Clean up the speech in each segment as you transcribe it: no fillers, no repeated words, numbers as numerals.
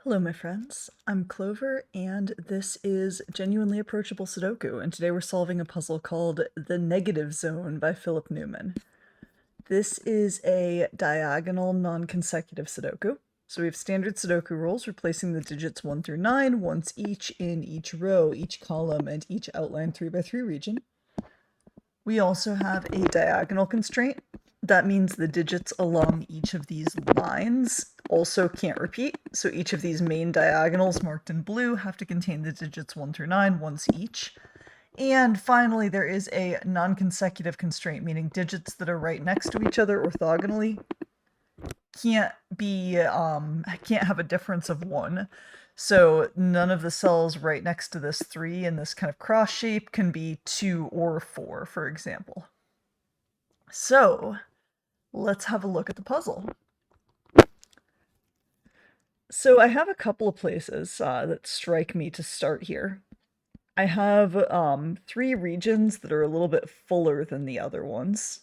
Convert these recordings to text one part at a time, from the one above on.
Hello, my friends. I'm Clover, and this is Genuinely Approachable Sudoku, and today we're solving a puzzle called The Negative Zone by Philip Newman. This is a diagonal non-consecutive Sudoku. So we have standard Sudoku rules, replacing the digits 1 through 9 once each in each row, each column, and each outline 3x3 region. We also have a diagonal constraint. That means the digits along each of these lines also can't repeat, so each of these main diagonals marked in blue have to contain the digits 1 through 9 once each. And finally, there is a non-consecutive constraint, meaning digits that are right next to each other orthogonally can't have a difference of 1. So none of the cells right next to this 3 in this kind of cross shape can be 2 or 4, for example. So let's have a look at the puzzle. So I have a couple of places that strike me to start here. I have 3 regions that are a little bit fuller than the other ones.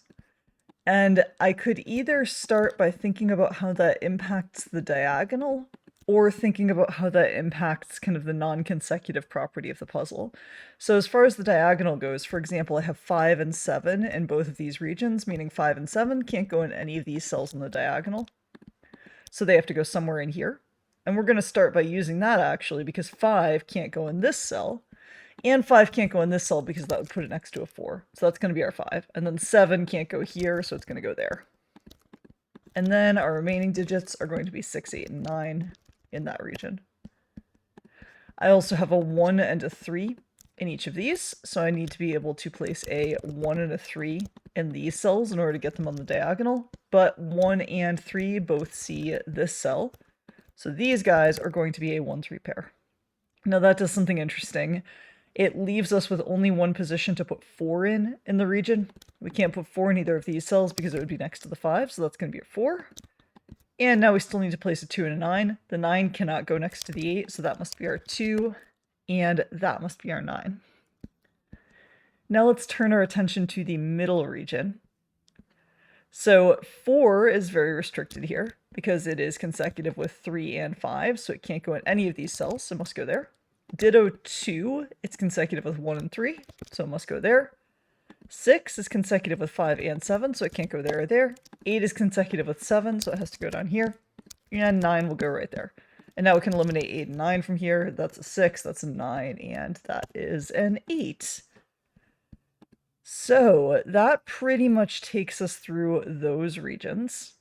And I could either start by thinking about how that impacts the diagonal, or thinking about how that impacts kind of the non-consecutive property of the puzzle. So as far as the diagonal goes, for example, I have 5 and 7 in both of these regions, meaning 5 and 7 can't go in any of these cells in the diagonal. So they have to go somewhere in here. And we're going to start by using that actually, because 5 can't go in this cell, and 5 can't go in this cell because that would put it next to a 4. So that's going to be our 5. And then 7 can't go here, so it's going to go there. And then our remaining digits are going to be 6, 8, and 9 in that region. I also have a 1 and a 3 in each of these, so I need to be able to place a 1 and a 3 in these cells in order to get them on the diagonal. But 1 and 3 both see this cell, so these guys are going to be a 1-3 pair. Now that does something interesting. It leaves us with only one position to put 4 in the region. We can't put 4 in either of these cells because it would be next to the 5, so that's going to be a 4. And now we still need to place a 2 and a 9. The 9 cannot go next to the 8, so that must be our 2, and that must be our 9. Now let's turn our attention to the middle region. So 4 is very restricted here because it is consecutive with 3 and 5, so it can't go in any of these cells, so it must go there. Ditto 2, it's consecutive with 1 and 3, so it must go there. 6 is consecutive with 5 and 7, so it can't go there or there. 8 is consecutive with 7, so it has to go down here. And 9 will go right there. And now we can eliminate 8 and 9 from here. That's a 6, that's a 9, and that is an 8. So that pretty much takes us through those regions.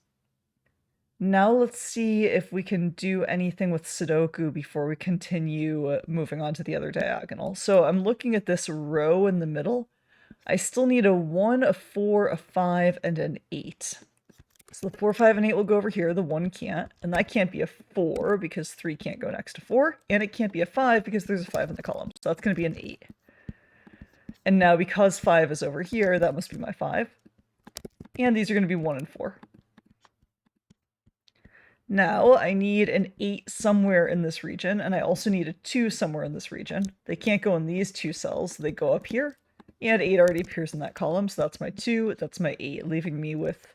Now let's see if we can do anything with Sudoku before we continue moving on to the other diagonal. So I'm looking at this row in the middle. I still need a 1, a 4, a 5, and an 8. So the 4, 5, and 8 will go over here. The 1 can't. And that can't be a 4 because 3 can't go next to 4. And it can't be a 5 because there's a 5 in the column. So that's going to be an 8. And now because 5 is over here, that must be my 5. And these are going to be 1 and 4. Now I need an 8 somewhere in this region, and I also need a 2 somewhere in this region. They can't go in these 2 cells. They go up here. And 8 already appears in that column, so that's my 2, that's my 8, leaving me with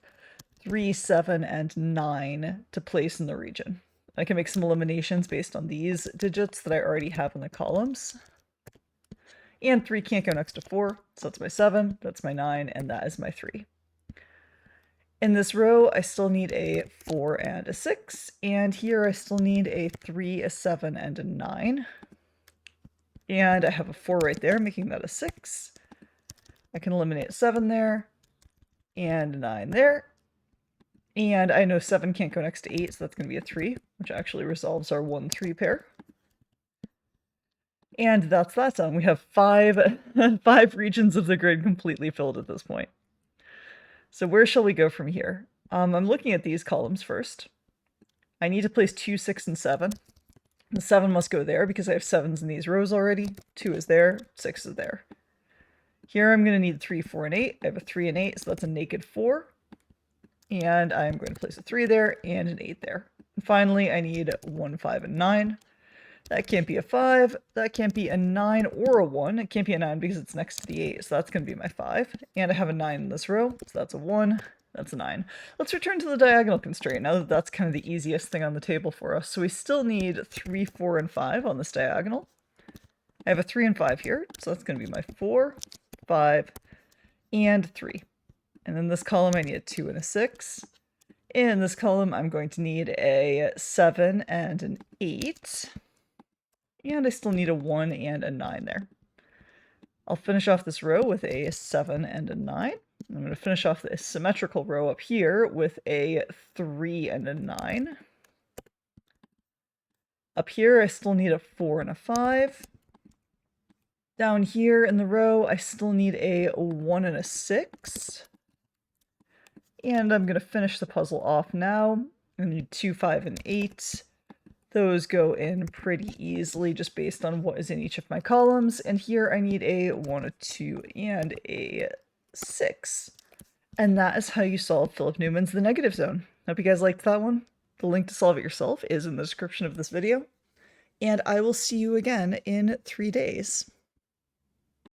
3, 7, and 9 to place in the region. I can make some eliminations based on these digits that I already have in the columns. And 3 can't go next to 4, so that's my 7, that's my 9, and that is my 3. In this row, I still need a 4 and a 6, and here I still need a 3, a 7, and a 9. And I have a 4 right there, making that a 6. I can eliminate a 7 there, and a 9 there. And I know 7 can't go next to 8, so that's going to be a 3, which actually resolves our 1-3 pair. And that's that done. We have 5 regions of the grid completely filled at this point. So where shall we go from here? I'm looking at these columns first. I need to place 2, 6, and 7. The 7 must go there because I have 7s in these rows already. 2 is there, 6 is there. Here I'm going to need 3, 4, and 8. I have a 3 and 8, so that's a naked 4. And I'm going to place a 3 there and an 8 there. And finally, I need 1, 5, and 9. That can't be a 5. That can't be a 9 or a 1. It can't be a 9 because it's next to the 8, so that's going to be my 5. And I have a 9 in this row, so that's a 1. That's a 9. Let's return to the diagonal constraint now that that's kind of the easiest thing on the table for us. So we still need 3, 4, and 5 on this diagonal. I have a 3 and 5 here, so that's going to be my 4, 5, and 3. And then this column I need a 2 and a 6. In this column I'm going to need a 7 and an 8. And I still need a 1 and a 9 there. I'll finish off this row with a 7 and a 9. I'm going to finish off the symmetrical row up here with a 3 and a 9. Up here I still need a 4 and a 5. Down here in the row I still need a 1 and a 6. And I'm going to finish the puzzle off now. I need 2, 5, and 8. Those go in pretty easily just based on what is in each of my columns. And here I need a 1, a 2, and a 6. And that is how you solve Philip Newman's The Negative Zone. Hope you guys liked that one. The link to solve it yourself is in the description of this video. And I will see you again in 3 days.